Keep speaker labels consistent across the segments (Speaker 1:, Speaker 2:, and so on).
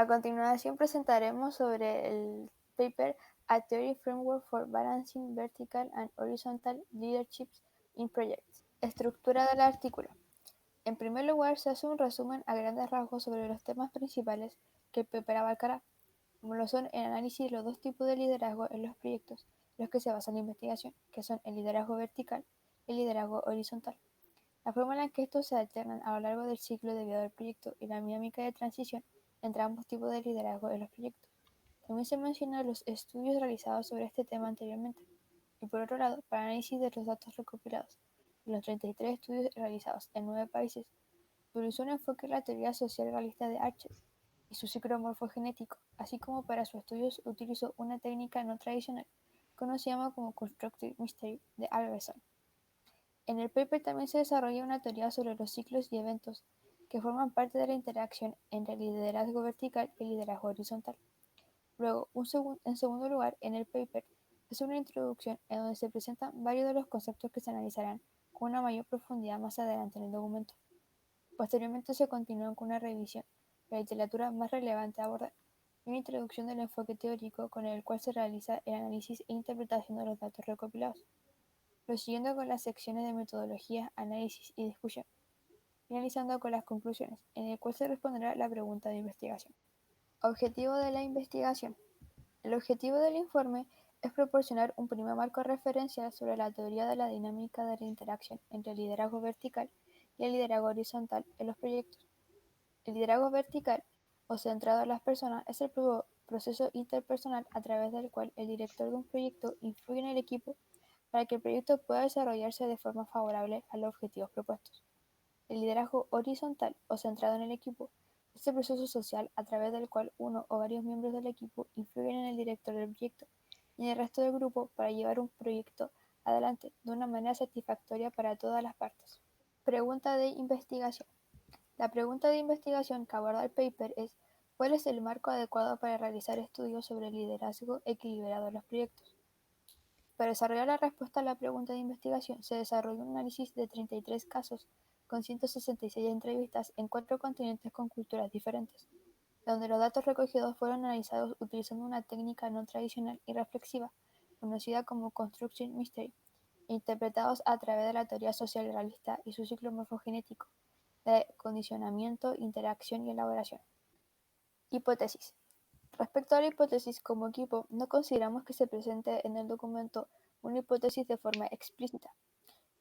Speaker 1: A continuación presentaremos sobre el paper A Theory Framework for Balancing Vertical and Horizontal Leaderships in Projects. Estructura del artículo. En primer lugar, se hace un resumen a grandes rasgos sobre los temas principales que el paper abarcará, como lo son el análisis de los dos tipos de liderazgo en los proyectos en los que se basa la investigación, que son el liderazgo vertical y el liderazgo horizontal. La forma en que estos se alternan a lo largo del ciclo de vida del proyecto y la dinámica de transición entre ambos tipos de liderazgo en los proyectos. También se mencionan los estudios realizados sobre este tema anteriormente. Y por otro lado, para análisis de los datos recopilados de los 33 estudios realizados en 9 países, utilizó un enfoque de la teoría social realista de Archer y su ciclo morfogenético, así como para sus estudios utilizó una técnica no tradicional, conocida como Constructive Mystery de Albertson. En el paper también se desarrolla una teoría sobre los ciclos y eventos que forman parte de la interacción entre el liderazgo vertical y el liderazgo horizontal. Luego, en segundo lugar, en el paper es una introducción en donde se presentan varios de los conceptos que se analizarán con una mayor profundidad más adelante en el documento. Posteriormente se continúa con una revisión de la literatura más relevante a abordar y una introducción del enfoque teórico con el cual se realiza el análisis e interpretación de los datos recopilados, prosiguiendo con las secciones de metodología, análisis y discusión, finalizando con las conclusiones, en el cual se responderá la pregunta de investigación. Objetivo de la investigación. El objetivo del informe es proporcionar un primer marco referencial sobre la teoría de la dinámica de la interacción entre el liderazgo vertical y el liderazgo horizontal en los proyectos. El liderazgo vertical, o centrado en las personas, es el proceso interpersonal a través del cual el director de un proyecto influye en el equipo para que el proyecto pueda desarrollarse de forma favorable a los objetivos propuestos. El liderazgo horizontal, o centrado en el equipo, es el proceso social a través del cual uno o varios miembros del equipo influyen en el director del proyecto y en el resto del grupo para llevar un proyecto adelante de una manera satisfactoria para todas las partes. Pregunta de investigación. La pregunta de investigación que aborda el paper es: ¿cuál es el marco adecuado para realizar estudios sobre el liderazgo equilibrado en los proyectos? Para desarrollar la respuesta a la pregunta de investigación, se desarrolló un análisis de 33 casos con 166 entrevistas en 4 continentes con culturas diferentes, donde los datos recogidos fueron analizados utilizando una técnica no tradicional y reflexiva, conocida como Construction Mystery, e interpretados a través de la teoría social realista y su ciclo morfogenético de condicionamiento, interacción y elaboración. Hipótesis. Respecto a la hipótesis, como equipo, no consideramos que se presente en el documento una hipótesis de forma explícita.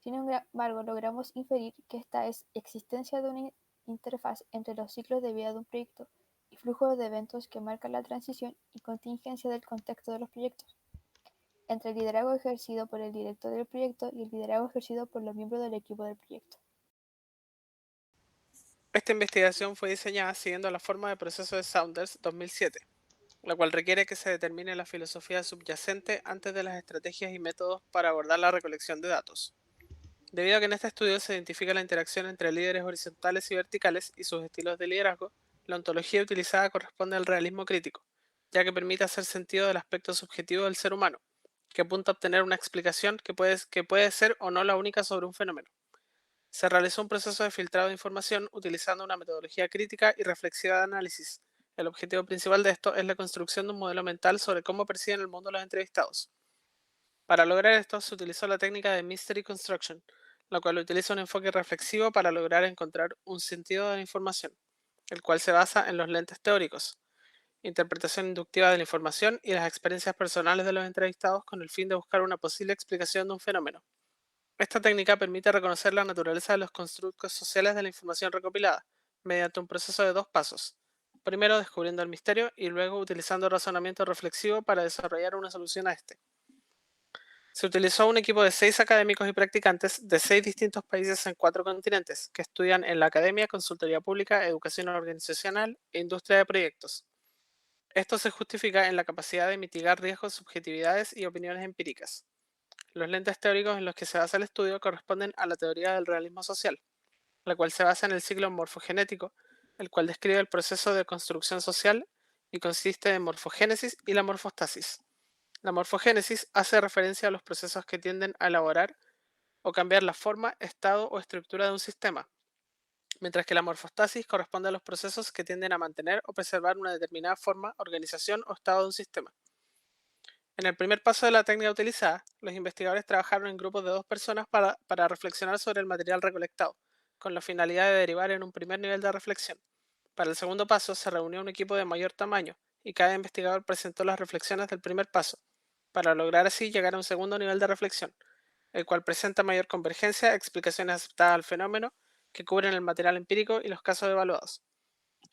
Speaker 1: Sin embargo, logramos inferir que esta es existencia de una interfaz entre los ciclos de vida de un proyecto y flujos de eventos que marcan la transición y contingencia del contexto de los proyectos, entre el liderazgo ejercido por el director del proyecto y el liderazgo ejercido por los miembros del equipo del proyecto.
Speaker 2: Esta investigación fue diseñada siguiendo la forma de proceso de Saunders 2007, la cual requiere que se determine la filosofía subyacente antes de las estrategias y métodos para abordar la recolección de datos. Debido a que en este estudio se identifica la interacción entre líderes horizontales y verticales y sus estilos de liderazgo, la ontología utilizada corresponde al realismo crítico, ya que permite hacer sentido del aspecto subjetivo del ser humano, que apunta a obtener una explicación que puede ser o no la única sobre un fenómeno. Se realizó un proceso de filtrado de información utilizando una metodología crítica y reflexiva de análisis. El objetivo principal de esto es la construcción de un modelo mental sobre cómo perciben el mundo los entrevistados. Para lograr esto, se utilizó la técnica de Mystery Construction, la cual utiliza un enfoque reflexivo para lograr encontrar un sentido de la información, el cual se basa en los lentes teóricos, interpretación inductiva de la información y las experiencias personales de los entrevistados con el fin de buscar una posible explicación de un fenómeno. Esta técnica permite reconocer la naturaleza de los constructos sociales de la información recopilada, mediante un proceso de dos pasos. Primero descubriendo el misterio y luego utilizando razonamiento reflexivo para desarrollar una solución a este. Se utilizó un equipo de 6 académicos y practicantes de 6 distintos países en 4 continentes, que estudian en la academia, consultoría pública, educación organizacional e industria de proyectos. Esto se justifica en la capacidad de mitigar riesgos, subjetividades y opiniones empíricas. Los lentes teóricos en los que se basa el estudio corresponden a la teoría del realismo social, la cual se basa en el ciclo morfogenético, el cual describe el proceso de construcción social y consiste en morfogénesis y la morfostasis. La morfogénesis hace referencia a los procesos que tienden a elaborar o cambiar la forma, estado o estructura de un sistema, mientras que la morfostasis corresponde a los procesos que tienden a mantener o preservar una determinada forma, organización o estado de un sistema. En el primer paso de la técnica utilizada, los investigadores trabajaron en grupos de 2 personas para reflexionar sobre el material recolectado, con la finalidad de derivar en un primer nivel de reflexión. Para el segundo paso, se reunió un equipo de mayor tamaño y cada investigador presentó las reflexiones del primer paso, para lograr así llegar a un segundo nivel de reflexión, el cual presenta mayor convergencia, explicaciones aceptadas al fenómeno, que cubren el material empírico y los casos evaluados.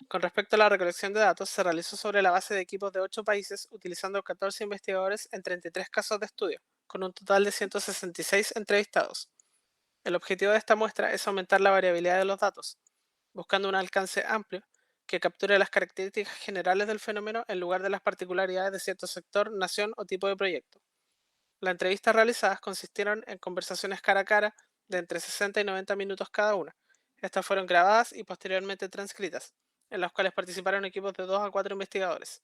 Speaker 2: Con respecto a la recolección de datos, se realizó sobre la base de equipos de 8 países, utilizando 14 investigadores en 33 casos de estudio, con un total de 166 entrevistados. El objetivo de esta muestra es aumentar la variabilidad de los datos, buscando un alcance amplio que capture las características generales del fenómeno en lugar de las particularidades de cierto sector, nación o tipo de proyecto. Las entrevistas realizadas consistieron en conversaciones cara a cara de entre 60 y 90 minutos cada una. Estas fueron grabadas y posteriormente transcritas, en las cuales participaron equipos de 2 a 4 investigadores.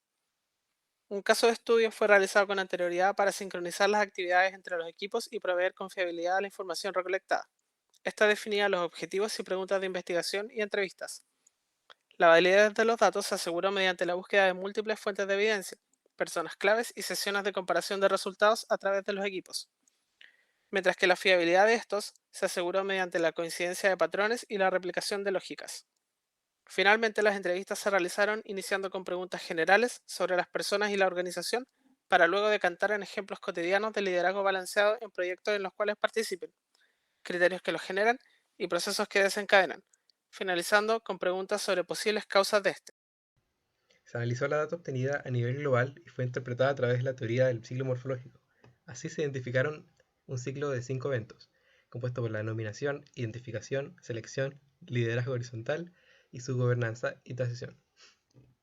Speaker 2: Un caso de estudio fue realizado con anterioridad para sincronizar las actividades entre los equipos y proveer confiabilidad a la información recolectada. Esta definía los objetivos y preguntas de investigación y entrevistas. La validez de los datos se aseguró mediante la búsqueda de múltiples fuentes de evidencia, personas claves y sesiones de comparación de resultados a través de los equipos, mientras que la fiabilidad de estos se aseguró mediante la coincidencia de patrones y la replicación de lógicas. Finalmente, las entrevistas se realizaron iniciando con preguntas generales sobre las personas y la organización, para luego decantar en ejemplos cotidianos de liderazgo balanceado en proyectos en los cuales participen, criterios que los generan y procesos que desencadenan, finalizando con preguntas sobre posibles causas de este.
Speaker 3: Se analizó la data obtenida a nivel global y fue interpretada a través de la teoría del ciclo morfológico. Así se identificaron un ciclo de 5 eventos, compuesto por la nominación, identificación, selección, liderazgo horizontal y su gobernanza y transición.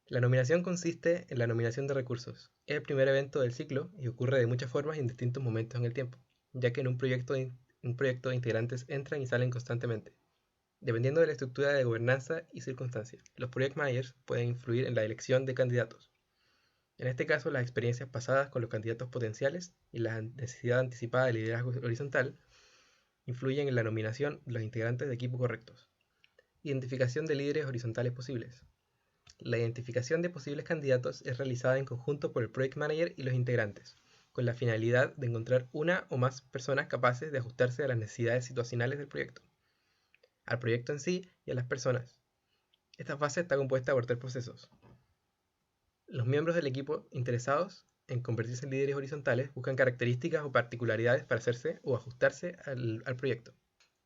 Speaker 3: La nominación consiste en la nominación de recursos. Es el primer evento del ciclo y ocurre de muchas formas y en distintos momentos en el tiempo, ya que en un proyecto de integrantes entran y salen constantemente, dependiendo de la estructura de gobernanza y circunstancias. Los project managers pueden influir en la elección de candidatos. En este caso, las experiencias pasadas con los candidatos potenciales y la necesidad anticipada de liderazgo horizontal influyen en la nominación de los integrantes de equipo correctos. Identificación de líderes horizontales posibles. La identificación de posibles candidatos es realizada en conjunto por el project manager y los integrantes, con la finalidad de encontrar una o más personas capaces de ajustarse a las necesidades situacionales del proyecto, al proyecto en sí y a las personas. Esta fase está compuesta por 3 procesos. Los miembros del equipo interesados en convertirse en líderes horizontales buscan características o particularidades para hacerse o ajustarse al proyecto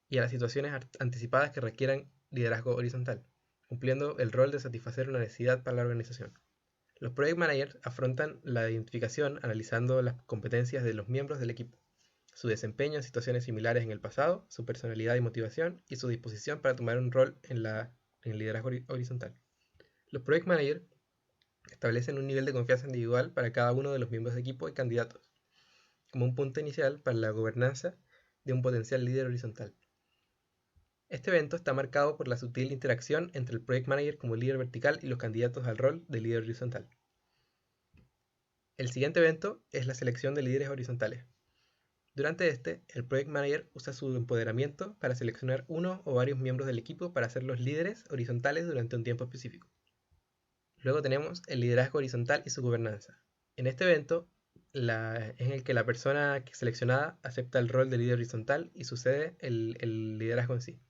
Speaker 3: y a las situaciones anticipadas que requieran liderazgo horizontal, cumpliendo el rol de satisfacer una necesidad para la organización. Los project managers afrontan la identificación analizando las competencias de los miembros del equipo, su desempeño en situaciones similares en el pasado, su personalidad y motivación y su disposición para tomar un rol en el liderazgo horizontal. Los project managers establecen un nivel de confianza individual para cada uno de los miembros de equipo y candidatos, como un punto inicial para la gobernanza de un potencial líder horizontal. Este evento está marcado por la sutil interacción entre el project manager como líder vertical y los candidatos al rol de líder horizontal. El siguiente evento es la selección de líderes horizontales. Durante este, el project manager usa su empoderamiento para seleccionar uno o varios miembros del equipo para ser los líderes horizontales durante un tiempo específico. Luego tenemos el liderazgo horizontal y su gobernanza. En este evento es en el que la persona seleccionada acepta el rol de líder horizontal y sucede el liderazgo en sí.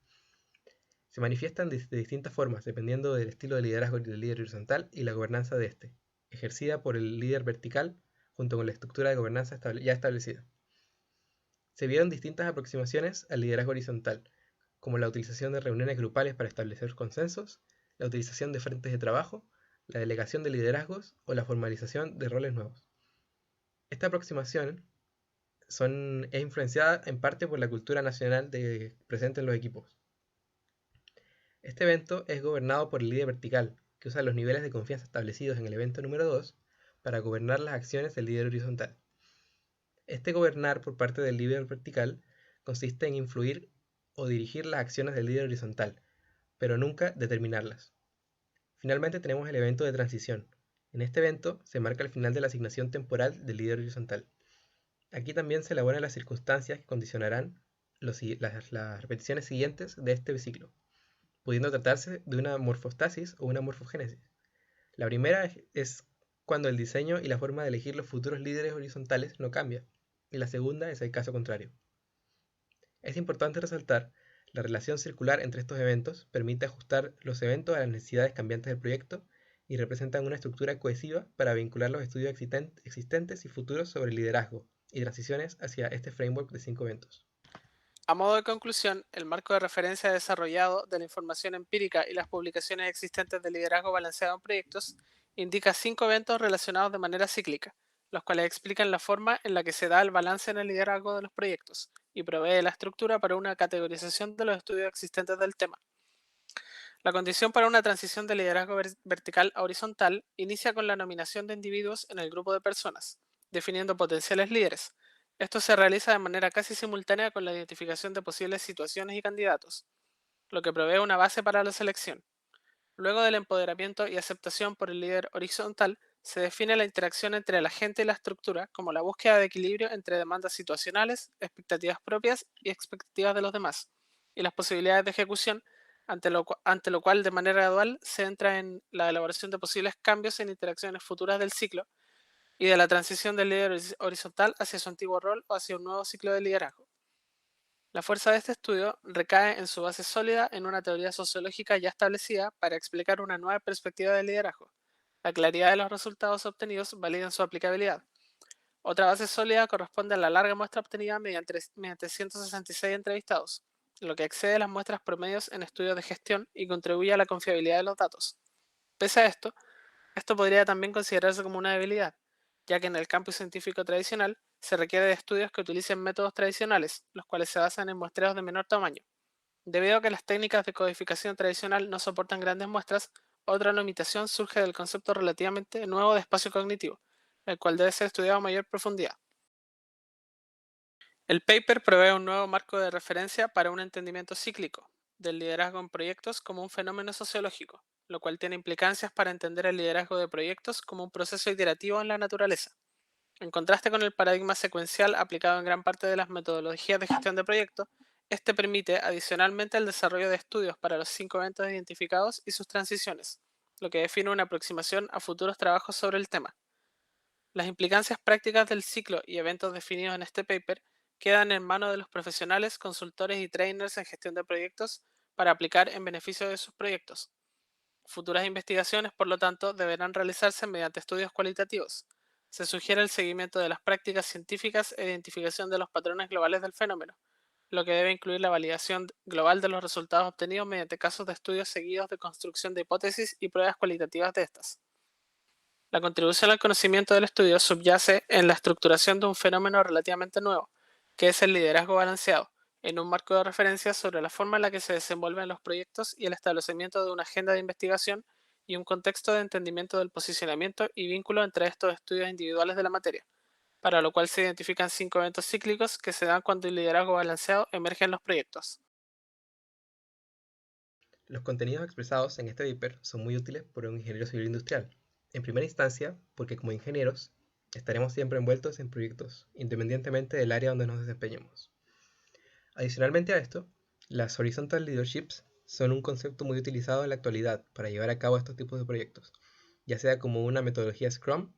Speaker 3: Se manifiestan de distintas formas dependiendo del estilo de liderazgo del líder horizontal y la gobernanza de este, ejercida por el líder vertical junto con la estructura de gobernanza ya establecida. Se vieron distintas aproximaciones al liderazgo horizontal, como la utilización de reuniones grupales para establecer consensos, la utilización de frentes de trabajo, la delegación de liderazgos o la formalización de roles nuevos. Esta aproximación es influenciada en parte por la cultura nacional presente en los equipos. Este evento es gobernado por el líder vertical, que usa los niveles de confianza establecidos en el evento número 2 para gobernar las acciones del líder horizontal. Este gobernar por parte del líder vertical consiste en influir o dirigir las acciones del líder horizontal, pero nunca determinarlas. Finalmente tenemos el evento de transición. En este evento se marca el final de la asignación temporal del líder horizontal. Aquí también se elaboran las circunstancias que condicionarán las repeticiones siguientes de este ciclo. pudiendo tratarse de una morfostasis o una morfogénesis. La primera es cuando el diseño y la forma de elegir los futuros líderes horizontales no cambia, y la segunda es el caso contrario. Es importante resaltar la relación circular entre estos eventos permite ajustar los eventos a las necesidades cambiantes del proyecto y representan una estructura cohesiva para vincular los estudios existentes y futuros sobre liderazgo y transiciones hacia este framework de 5 eventos.
Speaker 2: A modo de conclusión, el marco de referencia desarrollado de la información empírica y las publicaciones existentes de liderazgo balanceado en proyectos indica 5 eventos relacionados de manera cíclica, los cuales explican la forma en la que se da el balance en el liderazgo de los proyectos y provee la estructura para una categorización de los estudios existentes del tema. La condición para una transición de liderazgo vertical a horizontal inicia con la nominación de individuos en el grupo de personas, definiendo potenciales líderes. Esto se realiza de manera casi simultánea con la identificación de posibles situaciones y candidatos, lo que provee una base para la selección. Luego del empoderamiento y aceptación por el líder horizontal, se define la interacción entre la gente y la estructura como la búsqueda de equilibrio entre demandas situacionales, expectativas propias y expectativas de los demás, y las posibilidades de ejecución, ante lo cual de manera gradual se entra en la elaboración de posibles cambios en interacciones futuras del ciclo y de la transición del líder horizontal hacia su antiguo rol o hacia un nuevo ciclo de liderazgo. La fuerza de este estudio recae en su base sólida en una teoría sociológica ya establecida para explicar una nueva perspectiva del liderazgo. La claridad de los resultados obtenidos valida su aplicabilidad. Otra base sólida corresponde a la larga muestra obtenida mediante 166 entrevistados, lo que excede las muestras promedios en estudios de gestión y contribuye a la confiabilidad de los datos. Pese a esto podría también considerarse como una debilidad, ya que en el campo científico tradicional se requiere de estudios que utilicen métodos tradicionales, los cuales se basan en muestreos de menor tamaño. Debido a que las técnicas de codificación tradicional no soportan grandes muestras, otra limitación surge del concepto relativamente nuevo de espacio cognitivo, el cual debe ser estudiado a mayor profundidad. El paper provee un nuevo marco de referencia para un entendimiento cíclico del liderazgo en proyectos como un fenómeno sociológico, lo cual tiene implicancias para entender el liderazgo de proyectos como un proceso iterativo en la naturaleza. En contraste con el paradigma secuencial aplicado en gran parte de las metodologías de gestión de proyectos, este permite adicionalmente el desarrollo de estudios para los 5 eventos identificados y sus transiciones, lo que define una aproximación a futuros trabajos sobre el tema. Las implicancias prácticas del ciclo y eventos definidos en este paper quedan en manos de los profesionales, consultores y trainers en gestión de proyectos para aplicar en beneficio de sus proyectos. Futuras investigaciones, por lo tanto, deberán realizarse mediante estudios cualitativos. Se sugiere el seguimiento de las prácticas científicas e identificación de los patrones globales del fenómeno, lo que debe incluir la validación global de los resultados obtenidos mediante casos de estudios seguidos de construcción de hipótesis y pruebas cualitativas de estas. La contribución al conocimiento del estudio subyace en la estructuración de un fenómeno relativamente nuevo, que es el liderazgo balanceado, en un marco de referencia sobre la forma en la que se desenvuelven los proyectos y el establecimiento de una agenda de investigación y un contexto de entendimiento del posicionamiento y vínculo entre estos estudios individuales de la materia, para lo cual se identifican 5 eventos cíclicos que se dan cuando el liderazgo balanceado emerge en los proyectos.
Speaker 3: Los contenidos expresados en este paper son muy útiles para un ingeniero civil industrial. En primera instancia, porque como ingenieros estaremos siempre envueltos en proyectos, independientemente del área donde nos desempeñemos. Adicionalmente a esto, las Horizontal Leaderships son un concepto muy utilizado en la actualidad para llevar a cabo estos tipos de proyectos, ya sea como una metodología Scrum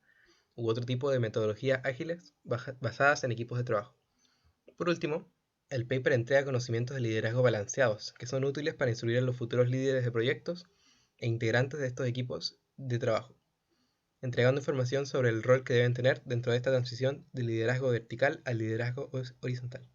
Speaker 3: u otro tipo de metodologías ágiles basadas en equipos de trabajo. Por último, el paper entrega conocimientos de liderazgo balanceados, que son útiles para instruir a los futuros líderes de proyectos e integrantes de estos equipos de trabajo, entregando información sobre el rol que deben tener dentro de esta transición de liderazgo vertical al liderazgo horizontal.